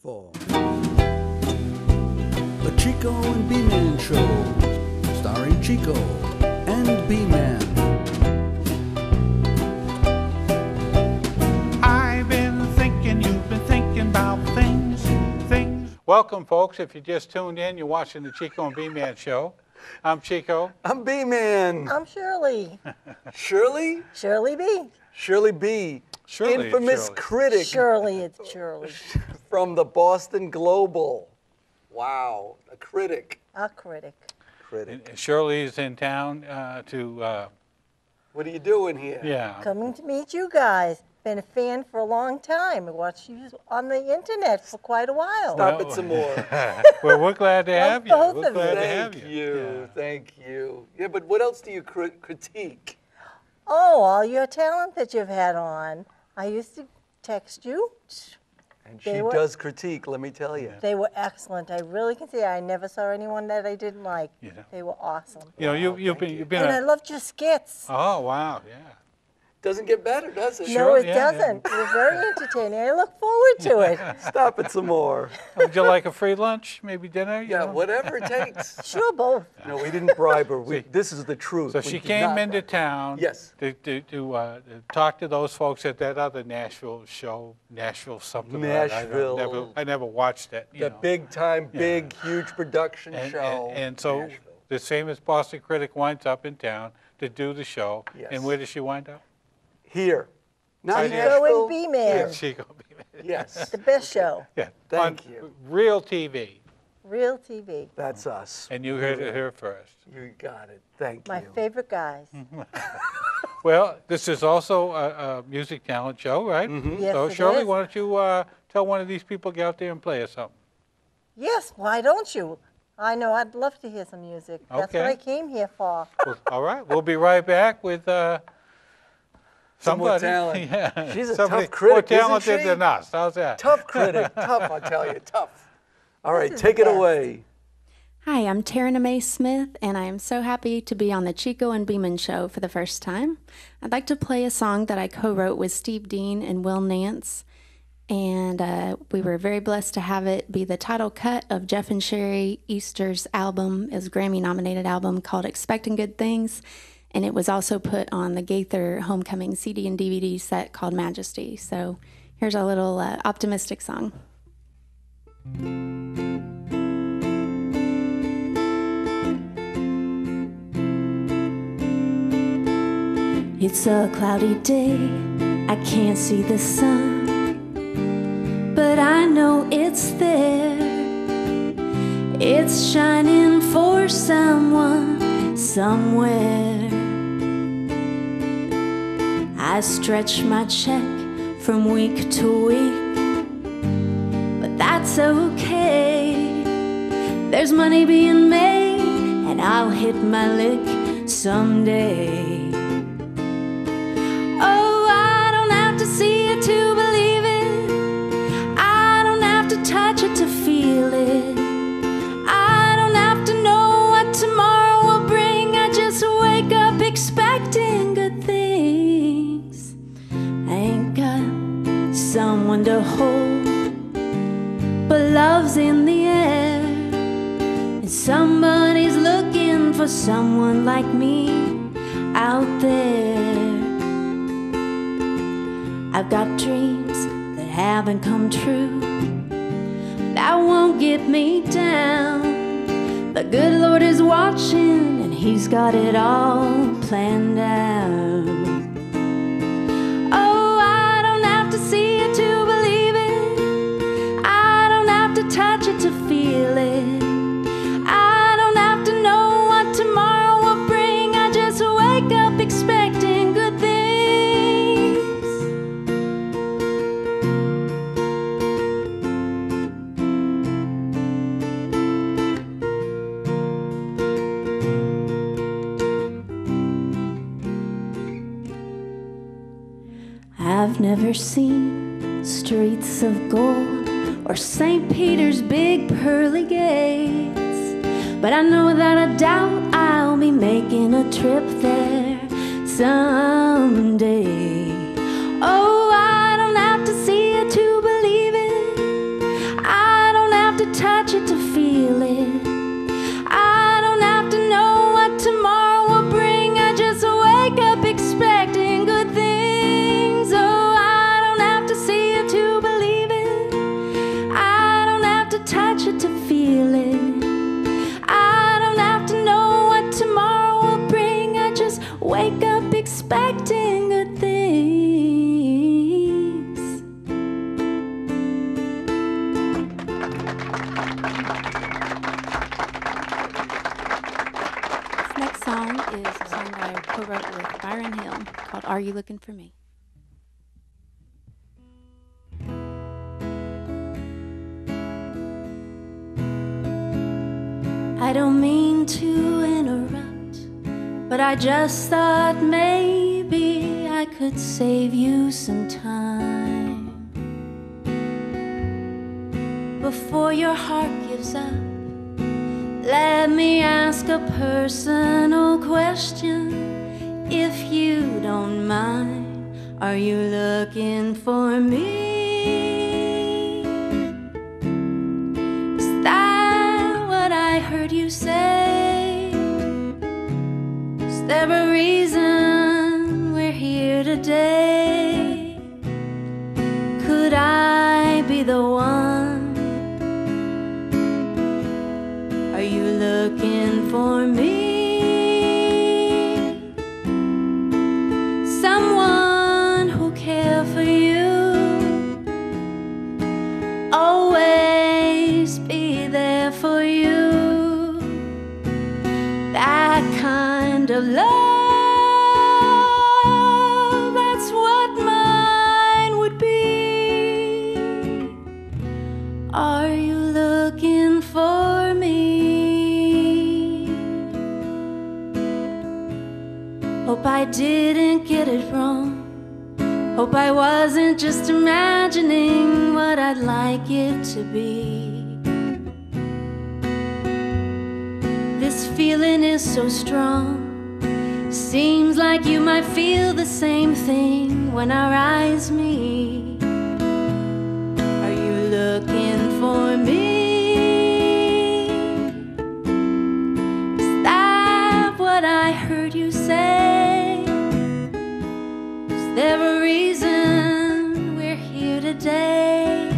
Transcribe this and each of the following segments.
for the Chico and B-Man Show, starring Chico and B-Man. I've been thinking, you've been thinking about things. Welcome, folks. If you just tuned in, you're watching the Chico and B-Man Show. I'm Chico. I'm B-Man. I'm Shirley. Shirley? Shirley B. Shirley B. Shirley, Infamous Shirley. critic Shirley, it's Shirley. from the Boston Global. Wow, a critic. A critic. Critic. And Shirley is in town What are you doing here? yeah. Coming to meet you guys. Been a fan for a long time. I watched you on the internet for quite a while. Stop it some more. Well, we're glad to have you. both We're of glad you. to have Thank you. you. Yeah. Thank you. Yeah, but what else do you critique? Oh, all your talent that you've had on. I used to text you. And They she were- does critique, let me tell you. They were excellent. I really can say I never saw anyone that I didn't like. Yeah. They were awesome. You know, Wow, you've thank you. been And I loved your skits. oh, wow, yeah. Doesn't get better, does it? No, Sure, it yeah, doesn't. They're very entertaining. I look forward to it. Stop it some more. Would you like a free lunch, maybe dinner? You Yeah, know? whatever it takes. Sure, both. No, we didn't bribe her. See, This is the truth. So We she did came not into bribe her. town Yes. to talk to those folks at that other Nashville show, Nashville something. or other. Nashville. I never watched it. You The know. big time, big, huge production And- show. and so Nashville. the famous Boston Critic winds up in town to do the show. Yes. And where does she wind up? Here. Not Right here. Chico Nashville. and B-Man. Here. Chico. Yes. The best show. Yeah. Thank on you. Real TV. Real TV. That's us. And you heard it here first. You got it. Thank My you. favorite guys. Well, this is also a music talent show, right? Yes, So it Shirley, is. why don't you tell one of these people to get out there and play us something? Yes, why don't you? I know, I'd love to hear some music. That's what Okay. I came here for. Well, all right, we'll be right back with Some more somebody. talent. Yeah. She's a Somebody tough critic, more isn't talented she? than us. How's that? Tough critic. Tough, I tell you. Tough. All right, is take the it best. away. Hi, I'm Taran Smith, and I am so happy to be on the Chico and B-Man Show for the first time. I'd like to play a song that I co-wrote with Steve Dean and Will Nance, and we were very blessed to have it be the title cut of Jeff and Sherry Easter's album, his Grammy-nominated album called Expecting Good Things, and it was also put on the Gaither Homecoming CD and DVD set called Majesty. So here's a little optimistic song. It's a cloudy day, I can't see the sun, but I know it's there. It's shining for someone, somewhere. I stretch my check from week to week, but that's okay. There's money being made, and I'll hit my lick someday. Oh, I don't have to see it to believe it. I don't have to touch it to feel it. I don't have to know what tomorrow will bring. I just wake up expecting good things. I ain't got someone to hold, but love's in the air, and somebody's looking for someone like me out there. I've got dreams that haven't come true, that won't get me down. The good Lord is watching, and He's got it all planned out. Oh, I don't have to see it to believe it. I don't have to touch it to feel it. I don't have to know what tomorrow will bring. I just wake up expecting good things. I've never seen streets of gold or St. Peter's big pearly gates, but I know without a doubt I'll be making a trip there someday. Oh, I don't have to see it to believe it. I wake up expecting good things. This next song is a song that I co-wrote with Byron Hill called Are You Looking for Me? I don't mean to interrupt, but I just thought maybe I could save you some time before your heart gives up. Let me ask a personal question, if you don't mind. Are you looking for me? Is that what I heard you say? Is there a reason we're here today? Could I be the one? Are you looking for me? Someone who care for you, always be there for you. That kind of love, that's what mine would be. Are you looking for me? Hope I didn't get it wrong. Hope I wasn't just imagining what I'd like it to be. This feeling is so strong. Seems like you might feel the same thing when our eyes meet. Are you looking for me? Is that what I heard you say? Is there a reason we're here today?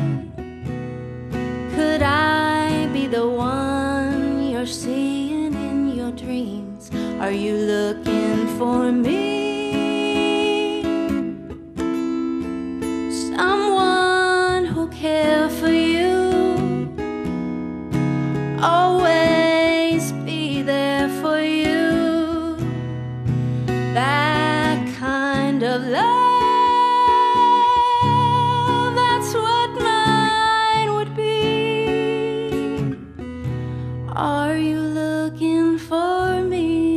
Could I be the one you're seeing in your dreams? Are you looking for me? Someone who care for you, always be there for you. That kind of love, that's what mine would be. Are you looking for me?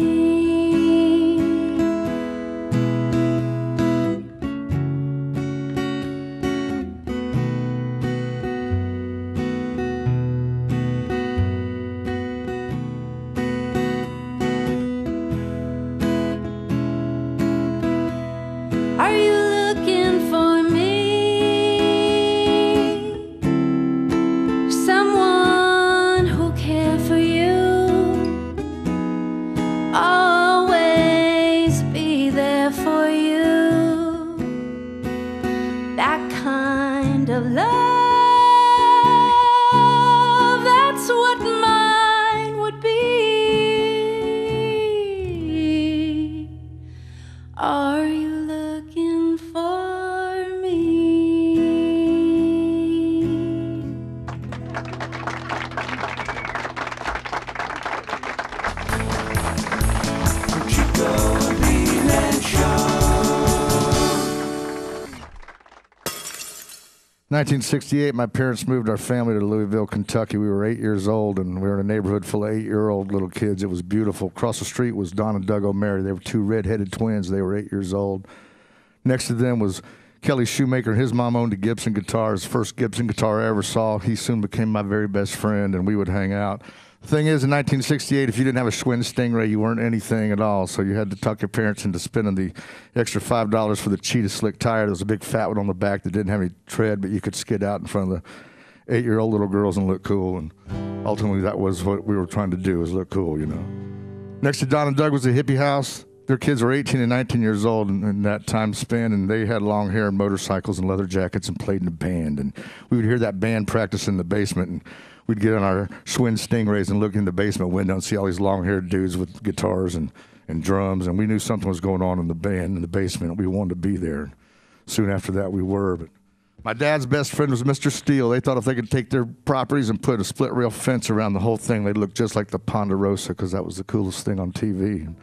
Are you looking for me? Someone who care for you, always be there for you. That kind of love, that's what mine would be. Are you looking for me? Chico and B-Man Show. 1968, my parents moved our family to Louisville, Kentucky. We were 8 years old, and we were in a neighborhood full of 8-year-old little kids. It was beautiful. Across the street was Don and Doug O'Mary. They were two red-headed twins. They were 8 years old. Next to them was Kelly Shoemaker, and his mom owned a Gibson guitar. His first Gibson guitar I ever saw. He soon became my very best friend, and we would hang out. The thing is, in 1968, if you didn't have a Schwinn Stingray, you weren't anything at all. So you had to talk your parents into spending the extra $5 for the Cheetah Slick tire. There was a big fat one on the back that didn't have any tread, but you could skid out in front of the 8-year-old little girls and look cool. And ultimately, that was what we were trying to do, was look cool, you know. Next to Don and Doug was the hippie house. Their kids were 18 and 19 years old in that time span, and they had long hair and motorcycles and leather jackets and played in a band. And we would hear that band practice in the basement, and we'd get on our Schwinn Stingrays and look in the basement window and see all these long-haired dudes with guitars and and drums, and we knew something was going on in the band in the basement. We wanted to be there. Soon after that, we were. But my dad's best friend was Mr. Steele. They thought if they could take their properties and put a split rail fence around the whole thing, they'd look just like the Ponderosa, because that was the coolest thing on TV.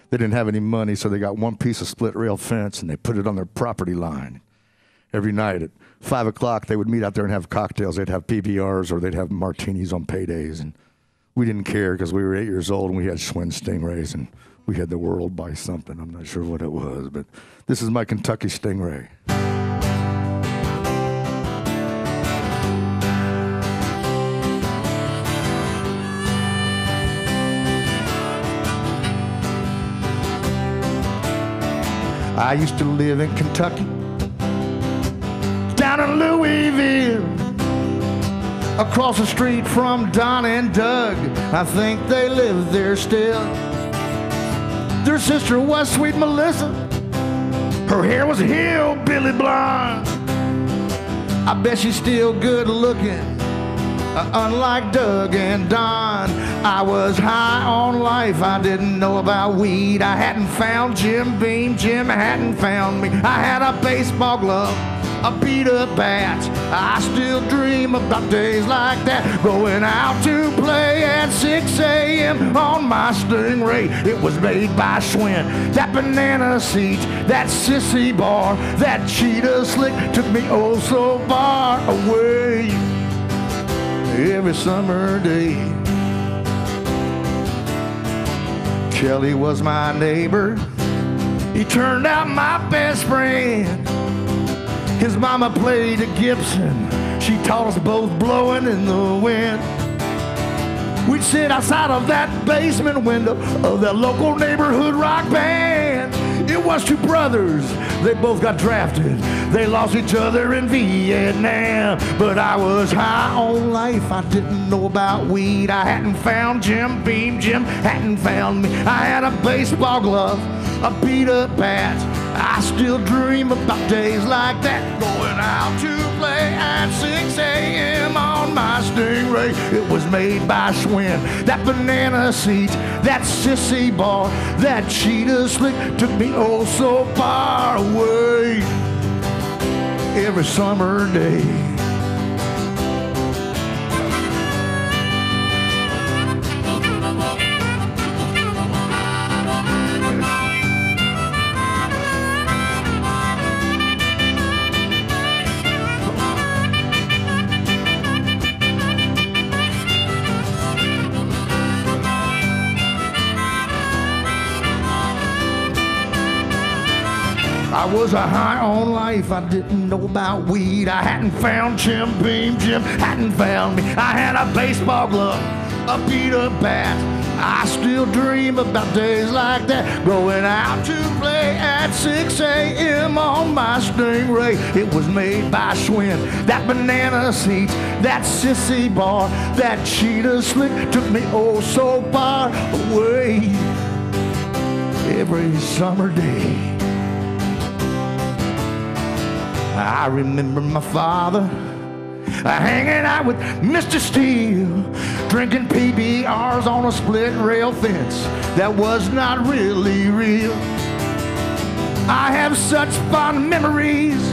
They didn't have any money, so they got one piece of split rail fence, and they put it on their property line. Every night at 5 o'clock, they would meet out there and have cocktails. They'd have PBRs or they'd have martinis on paydays. And we didn't care because we were 8 years old and we had Schwinn Stingrays and we had the world by something. I'm not sure what it was, but this is my Kentucky Stingray. I used to live in Kentucky, down in Louisville, across the street from Don and Doug. I think they live there still. Their sister was sweet Melissa. Her hair was hillbilly blonde. I bet she's still good looking, unlike Doug and Don. I was high on life, I didn't know about weed. I hadn't found Jim Beam, Jim hadn't found me. I had a baseball glove, a beat-up bat. I still dream about days like that, going out to play at 6 a.m. on my Stingray. It was made by Schwinn. That banana seat, that sissy bar, that cheetah slick took me oh so far away. Every summer day, Kelly was my neighbor. He turned out my best friend. His mama played a Gibson. She taught us both blowing in the wind. We'd sit outside of that basement window of that local neighborhood rock band. It was two brothers, they both got drafted. They lost each other in Vietnam. But I was high on life, I didn't know about weed. I hadn't found Jim Beam, Jim hadn't found me. I had a baseball glove, a beat-up bat. I still dream about days like that, going out to play at 6 a.m. on my Stingray. It was made by Schwinn. That banana seat, that sissy bar, that cheetah slick took me oh so far away. Every summer day, I was a high on life, I didn't know about weed. I hadn't found Jim Beam, Jim hadn't found me. I had a baseball glove, a beat-up bat. I still dream about days like that, going out to play at 6 a.m. on my Stingray. It was made by Schwinn. That banana seat, that sissy bar, that cheetah slick took me oh so far away. Every summer day, I remember my father hanging out with Mr. Steele, drinking PBRs on a split rail fence that was not really real. I have such fond memories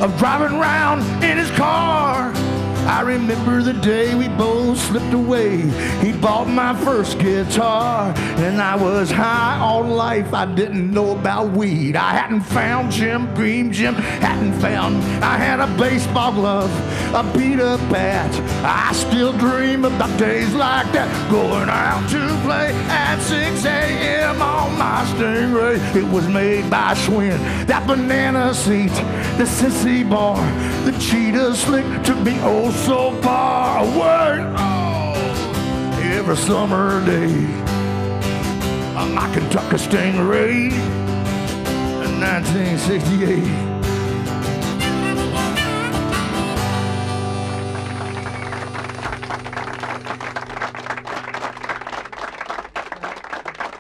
of driving around in his car. I remember the day we both slipped away. He bought my first guitar, and I was high on life. I didn't know about weed. I hadn't found Jim Beam, Jim hadn't found me. I had a baseball glove, a beat-up bat. I still dream about days like that, going out to play at 6 a.m. on my Stingray. It was made by Schwinn. That banana seat, the sissy bar, the cheetah slick took me oh so far away. Oh, every summer day, my Kentucky Stingray in 1968.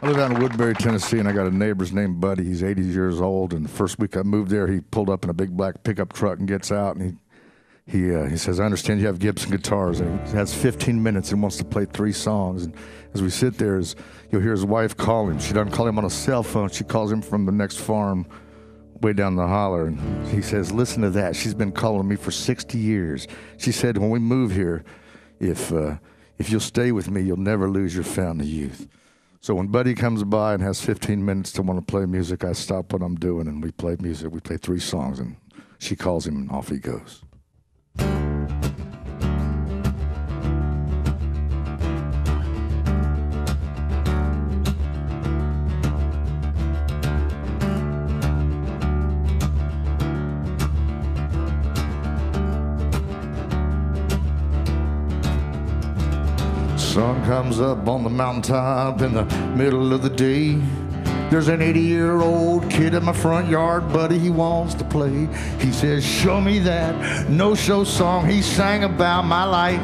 I live out in Woodbury, Tennessee, and I got a neighbor's named Buddy. He's 80 years old, and the first week I moved there, he pulled up in a big black pickup truck and gets out, and he says, I understand you have Gibson guitars, and he has 15 minutes and wants to play 3 songs. And as we sit there, you'll hear his wife call him. She doesn't call him on a cell phone. She calls him from the next farm way down the holler. And he says, listen to that. She's been calling me for 60 years. She said, when we move here, if you'll stay with me, you'll never lose your fountain of youth. So when Buddy comes by and has 15 minutes to want to play music, I stop what I'm doing and we play music. We play 3 songs, and she calls him, and off he goes. Sun comes up on the mountaintop in the middle of the day. There's an 80-year-old kid in my front yard, buddy, he wants to play. He says, show me that no-show song he sang about my life.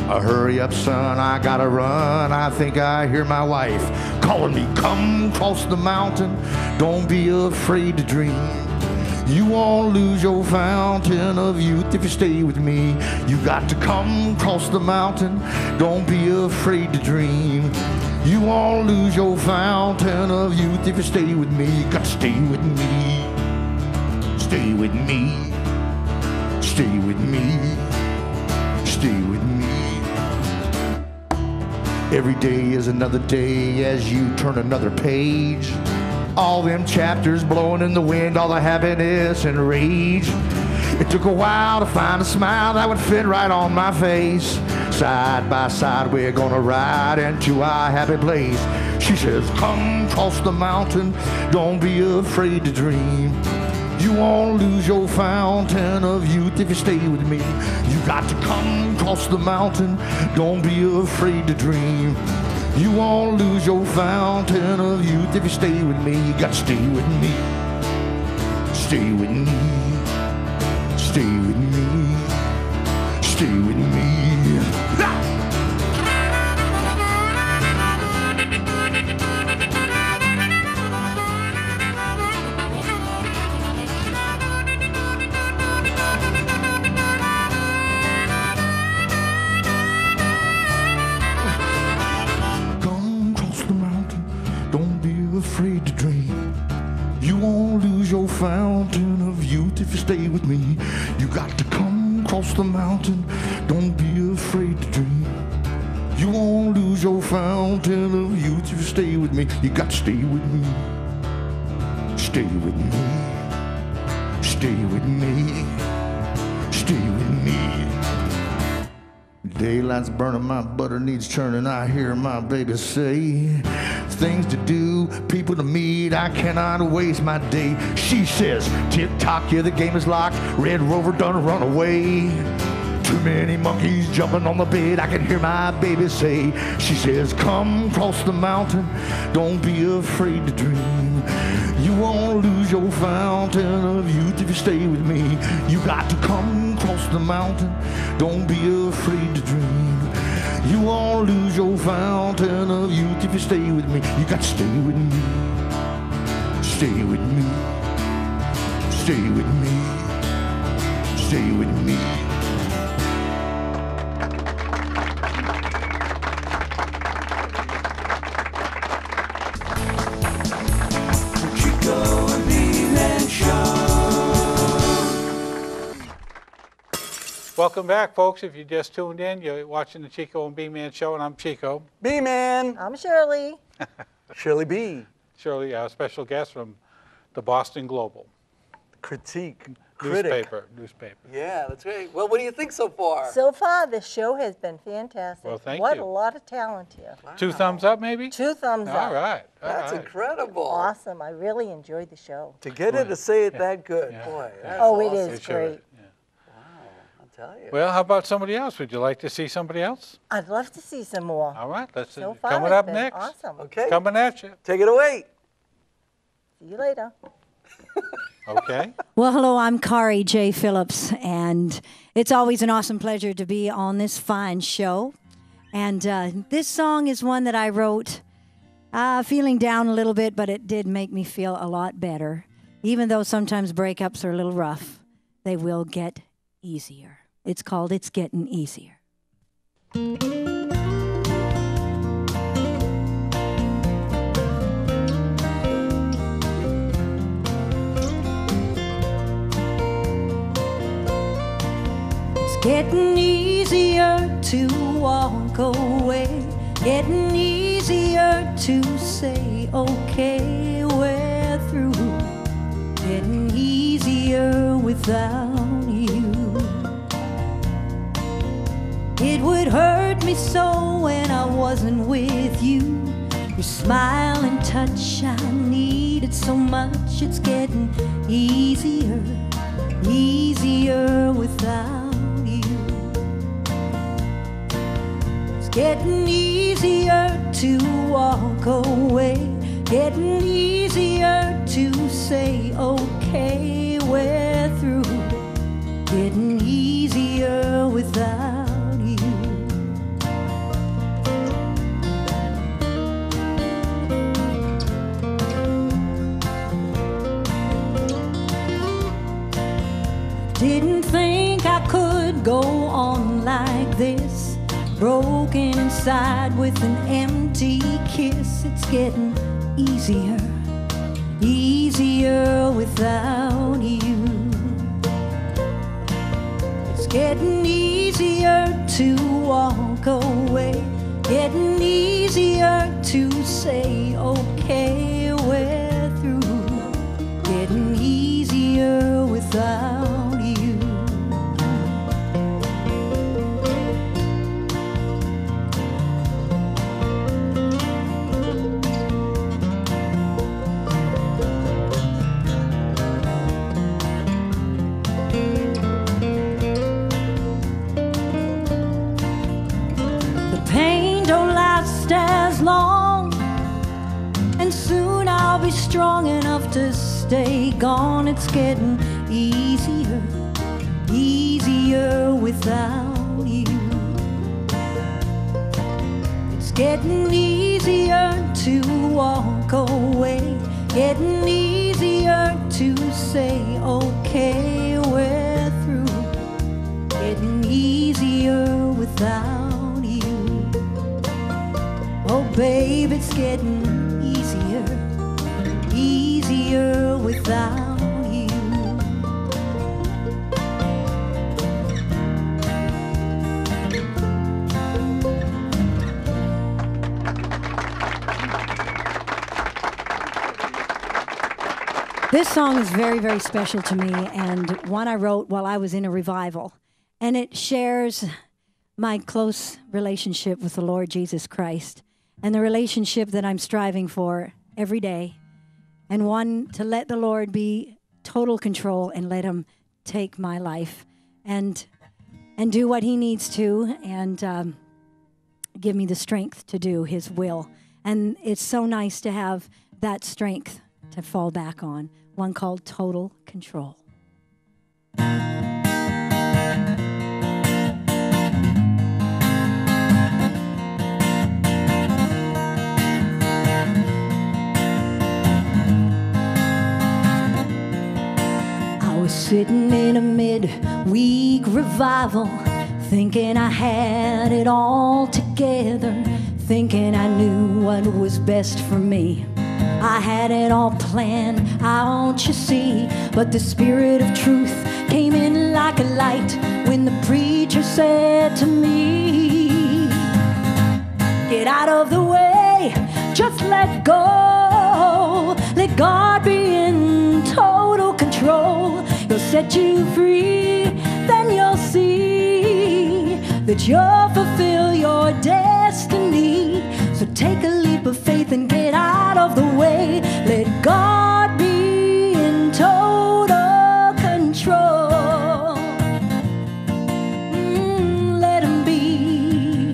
Hurry up, son, I gotta run. I think I hear my wife calling me, come cross the mountain. Don't be afraid to dream. You won't lose your fountain of youth if you stay with me. You got to come cross the mountain. Don't be afraid to dream. You won't lose your fountain of youth if you stay with me. You got to stay with me. Stay with me. Stay with me. Stay with me. Every day is another day as you turn another page. All them chapters blowing in the wind, all the happiness and rage. It took a while to find a smile that would fit right on my face. Side by side we're gonna ride into our happy place. She says, come cross the mountain, don't be afraid to dream. You won't lose your fountain of youth if you stay with me. You got to come cross the mountain, don't be afraid to dream. You won't lose your fountain of youth if you stay with me. You got to stay with me. Stay with me. Stay with me. Stay with me. Ha! Afraid to dream. You won't lose your fountain of youth if you stay with me. You got to come cross the mountain. Don't be afraid to dream. You won't lose your fountain of youth if you stay with me. You got to stay with me. Stay with me. Stay with me. Stay with me. Daylight's burning, my butter needs churning. I hear my baby say, things to do, people to meet, I cannot waste my day. She says, tick-tock, yeah, the game is locked. Red Rover done run away. Too many monkeys jumping on the bed, I can hear my baby say. She says, come cross the mountain, don't be afraid to dream. You won't lose your fountain of youth if you stay with me. You got to come cross the mountain, don't be afraid to dream. You won't lose your fountain of youth if you stay with me. You got to stay with me. Stay with me. Stay with me. Stay with me. Chico and B-Man Show. Welcome back, folks. If you just tuned in, you're watching the Chico and B-Man Show, and I'm Chico. B-Man. I'm Shirley. Shirley B. Shirley, our special guest from the Boston Globe. Critic. Newspaper. Yeah, that's great. Well, what do you think so far? So far, the show has been fantastic. Well, thank what you. a lot of talent here. Wow. 2 thumbs up, maybe? 2 thumbs up. All right. That's incredible. Awesome. I really enjoyed the show. To get her to say it that good, Yeah. boy. That's Oh, it awesome. is great. I'll tell you. Well, how about somebody else? Would you like to see somebody else? I'd love to see some more. All right, let's So far, coming it's up been next. Awesome. Okay. Coming at you. Take it away. See you later. Okay. Well, hello, I'm Karree J. Phillips, and it's always an awesome pleasure to be on this fine show. And this song is one that I wrote feeling down a little bit, but it did make me feel a lot better. Even though sometimes breakups are a little rough, they will get easier. It's called It's Getting Easier. Getting easier to walk away, getting easier to say, okay, we're through, getting easier without you. It would hurt me so when I wasn't with you. Your smile and touch I needed so much. It's getting easier, easier without you. Getting easier to walk away, getting easier to say, okay, we're through, getting easier without you. Didn't think I could go on like this, broken inside with an empty kiss. It's getting easier, easier without you. It's getting easier to walk away, getting easier to say, okay, we're through, getting easier without you. As long, and soon I'll be strong enough to stay gone. It's getting easier, easier without you. It's getting easier to walk away, getting easier to say, okay, we're through, getting easier without you. Oh, babe, it's getting easier, easier without you. This song is very, very special to me, and one I wrote while I was in a revival. And it shares my close relationship with the Lord Jesus Christ, and the relationship that I'm striving for every day, and one to let the Lord be total control and let him take my life and do what he needs to, and give me the strength to do his will. And it's so nice to have that strength to fall back on, one called total control. Sitting in a mid-week revival, thinking I had it all together, thinking I knew what was best for me. I had it all planned, I want you see, but the Spirit of truth came in like a light when the preacher said to me, get out of the way, just let go, let God be in total control. He'll set you free, then you'll see that you'll fulfill your destiny. So take a leap of faith and get out of the way. Let God be in total control. Let him be.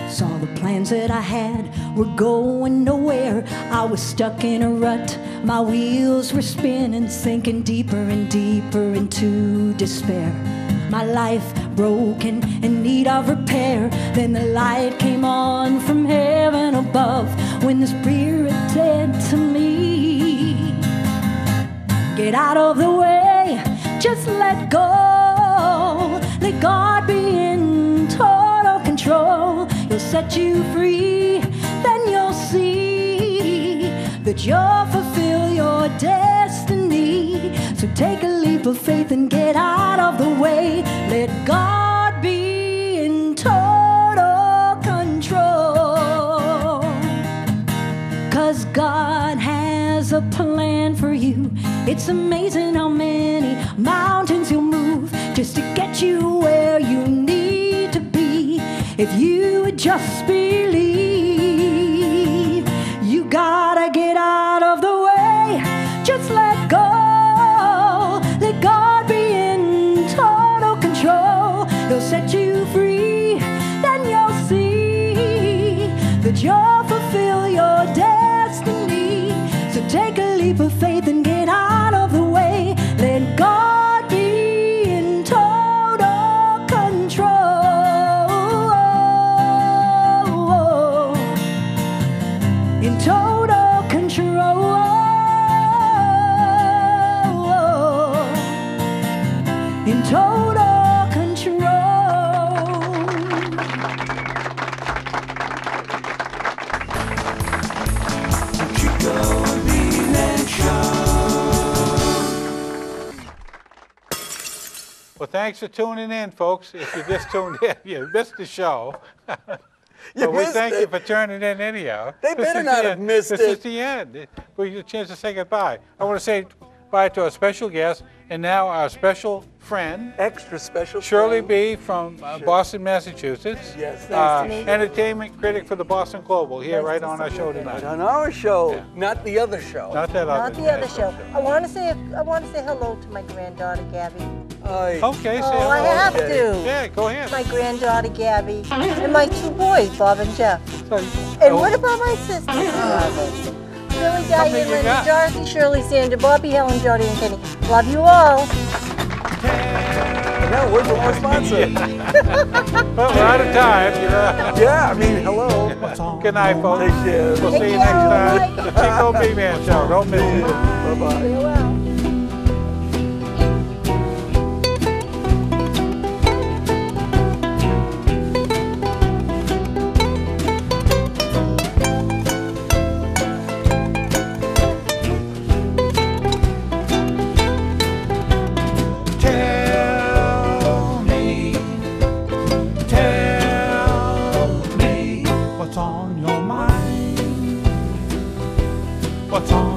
Saw the plans that I had were going nowhere. I was stuck in a rut. My wheels were spinning, sinking deeper and deeper into despair. My life broken, in need of repair. Then the light came on from heaven above when the Spirit said to me, get out of the way, just let go, set you free. Then you'll see that you'll fulfill your destiny. So take a leap of faith and get out of the way. Let God be in total control. 'Cause God has a plan for you. It's amazing how many mountains He'll move just to get you where you need to be. If you would just believe, you gotta get out of the way. Just let go. Let God be in total control. He'll set you free. Then you'll see that you'll fulfill your destiny. So take a leap of faith and get out of the way. Let God be in total control. In total control. In total control. Well, thanks for tuning in, folks. If you just tuned in, you missed the show. You But we missed thank you it. for turning in anyhow. They This better is not the have end. missed This it. is the end. We get a chance to say goodbye. I want to say bye to our special guest and now our special friend, Extra special. Shirley friend. B. from Boston, Massachusetts. Yes, nice to meet you. Entertainment critic for the Boston Globe, here Nice right to on our see show you. tonight. On our show, Yeah. not the other show. Not that other. Not the other show. I want to say hello to my granddaughter Gabby. Aye. Okay, say Oh, I hello. have Okay. to. Yeah, go ahead. My granddaughter Gabby and my two boys, Bob and Jeff. And Oh, what about my sisters? Billy, many Diane, you Linda, got? Dorothy, Shirley, Sandra, Bobby, Helen, Jody, and Kenny. Love you all. Now, where's our sponsor? well, we're out of time. You know. Yeah, I mean, hello. Good night, folks. Take care. We'll Take see you care. next time. Bye. The Chico and B-Man Show. Don't miss it. Bye-bye. Farewell. Tell me what's on your mind. What's on